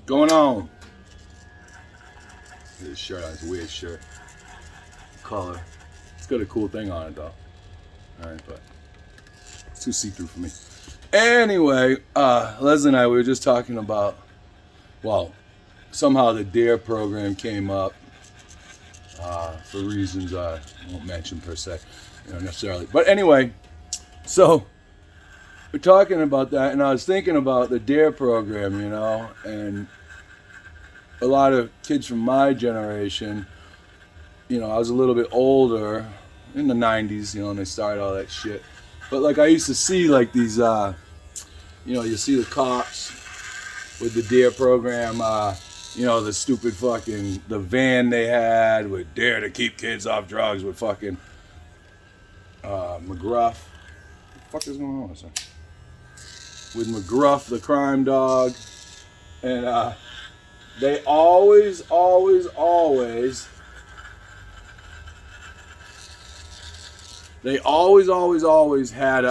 Going on? This shirt on, it's a weird shirt. Color. It's got a cool thing on it though. Alright, but it's too see-through for me. Anyway, Leslie and I, we were just talking about, well, somehow the DARE program came up for reasons I won't mention per se, necessarily. But anyway, so we're talking about that, and I was thinking about the DARE program, and a lot of kids from my generation, I was a little bit older, in the 90s, and they started all that shit. But like I used to see like these, you see the cops with the DARE program, the stupid fucking, the van they had with DARE to keep kids off drugs with fucking McGruff. What the fuck is going on with that? With McGruff, the crime dog. And they always had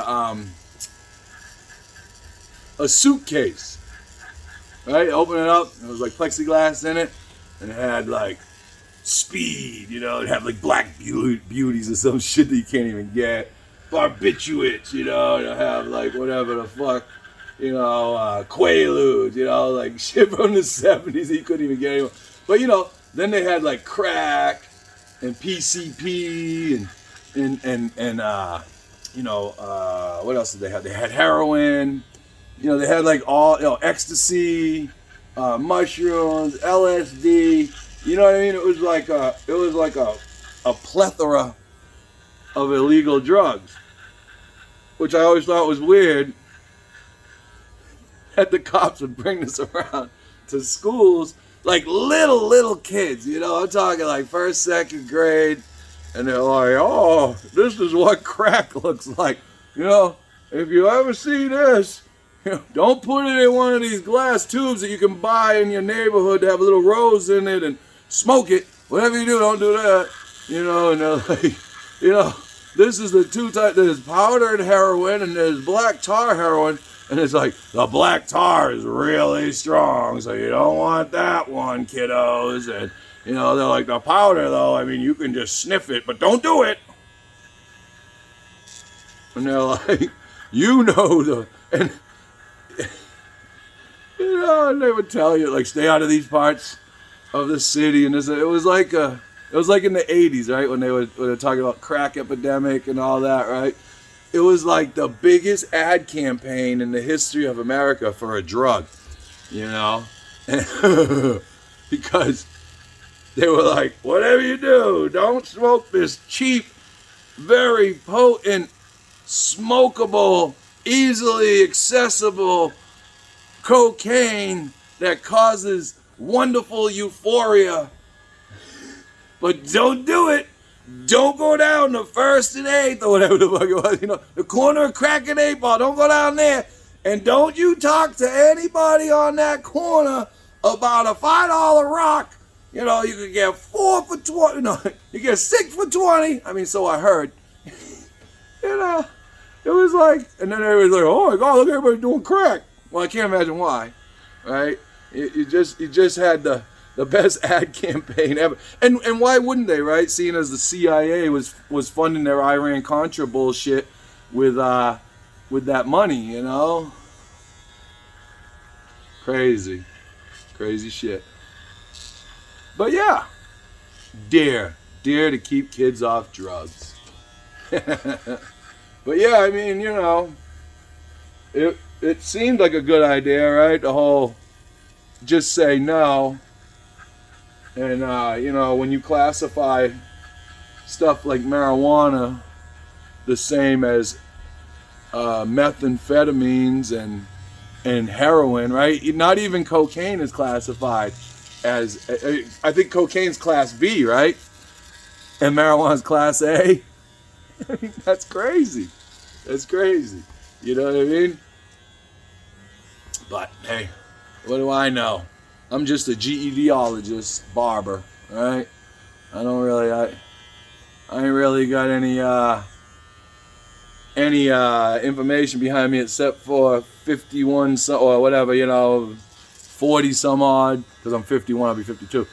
a suitcase, right? Open it up, it was like plexiglass in it, and it had like speed, it had like black beauties or some shit that you can't even get, barbiturates, it have like whatever the fuck, Quaaludes, like shit from the 70s that you couldn't even get anymore. But then they had like crack and PCP and what else did they have? They had heroin. They had like all, ecstasy, mushrooms, LSD. You know what I mean? It was like a plethora of illegal drugs, which I always thought was weird. That the cops would bring this around to schools, like little kids. I'm talking like first, second grade, and they're like, "Oh, this is what crack looks like." If you ever see this. Don't put it in one of these glass tubes that you can buy in your neighborhood to have a little rose in it and smoke it. Whatever you do, don't do that. And they're like, this is the two types. There's powdered heroin and there's black tar heroin. And it's like, the black tar is really strong, so you don't want that one, kiddos. And, they're like, the powder, though, you can just sniff it, but don't do it. And they're like, and they would tell you, like, stay out of these parts of the city. And it was like in the 80s, right, when they were talking about crack epidemic and all that, right? It was like the biggest ad campaign in the history of America for a drug, because they were like, whatever you do, don't smoke this cheap, very potent, smokable, easily accessible cocaine that causes wonderful euphoria. But don't do it. Don't go down the 1st and 8th or whatever the fuck it was, the corner of Crack and 8 Ball. Don't go down there. And don't you talk to anybody on that corner about a $5 rock. You could get 4 for 20. You get 6 for 20. So I heard. It was like, and then everybody's like, oh my God, look at everybody doing crack. Well, I can't imagine why, right? You just had the best ad campaign ever. And why wouldn't they, right? Seeing as the CIA was funding their Iran-Contra bullshit with that money, Crazy shit. But yeah, DARE to keep kids off drugs. But yeah, it seemed like a good idea, right? The whole just say no. And, when you classify stuff like marijuana the same as methamphetamines and heroin, right? Not even cocaine is classified as, I think cocaine's class B, right? And marijuana's class A. That's crazy. You know what I mean? But, hey, what do I know? I'm just a GEDologist, barber, right? I ain't really got any information behind me except for 51 or whatever, 40 some odd, because I'm 51, I'll be 52.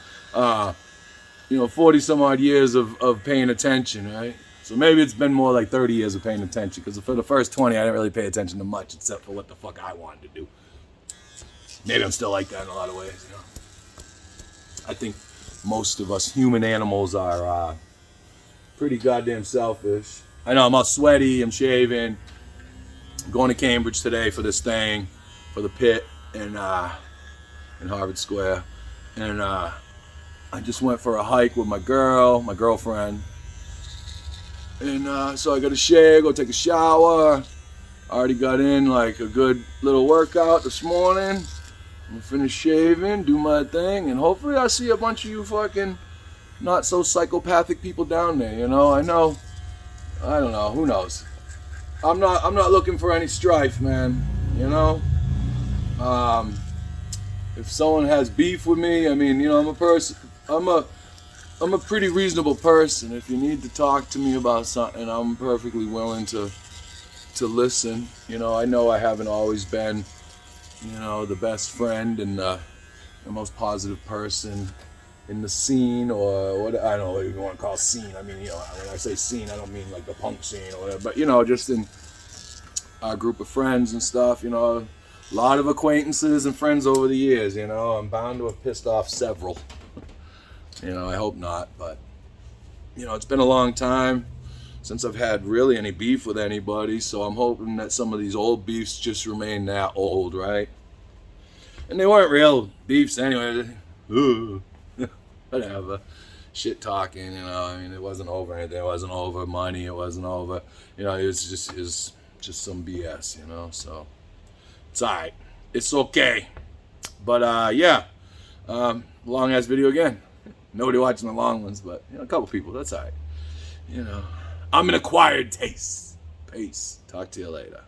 40 some odd years of paying attention, right? So maybe it's been more like 30 years of paying attention, because for the first 20, I didn't really pay attention to much except for what the fuck I wanted to do. Maybe I'm still like that in a lot of ways, you know. I think most of us human animals are pretty goddamn selfish. I know I'm all sweaty, I'm shaving. I'm going to Cambridge today for this thing, for the pit in Harvard Square. And I just went for a hike with my girlfriend. And so I got to shave, go take a shower. I already got in like a good little workout this morning. I'm gonna finish shaving, do my thing, and hopefully I see a bunch of you fucking not so psychopathic people down there, you know? I don't know, who knows? I'm not looking for any strife, man, you know? If someone has beef with me, I mean, you know, I'm a pretty reasonable person. If you need to talk to me about something, I'm perfectly willing to listen. You know I haven't always been, you know, the best friend and the most positive person in the scene, or what, I don't know what you want to call scene. I mean, you know, when I say scene, I don't mean like the punk scene or whatever, but, you know, just in our group of friends and stuff, you know, a lot of acquaintances and friends over the years, you know. I'm bound to have pissed off several. You know, I hope not, but, you know, it's been a long time since I've had really any beef with anybody, so I'm hoping that some of these old beefs just remain that old, right? And they weren't real beefs anyway. Whatever. Shit talking, you know, I mean, it wasn't over anything. It wasn't over money. It wasn't over, you know, it was just some BS, you know, so it's alright. It's okay. But, yeah, long-ass video again. Nobody watching the long ones, but, you know, a couple people. That's alright. You know, I'm an acquired taste. Peace. Talk to you later.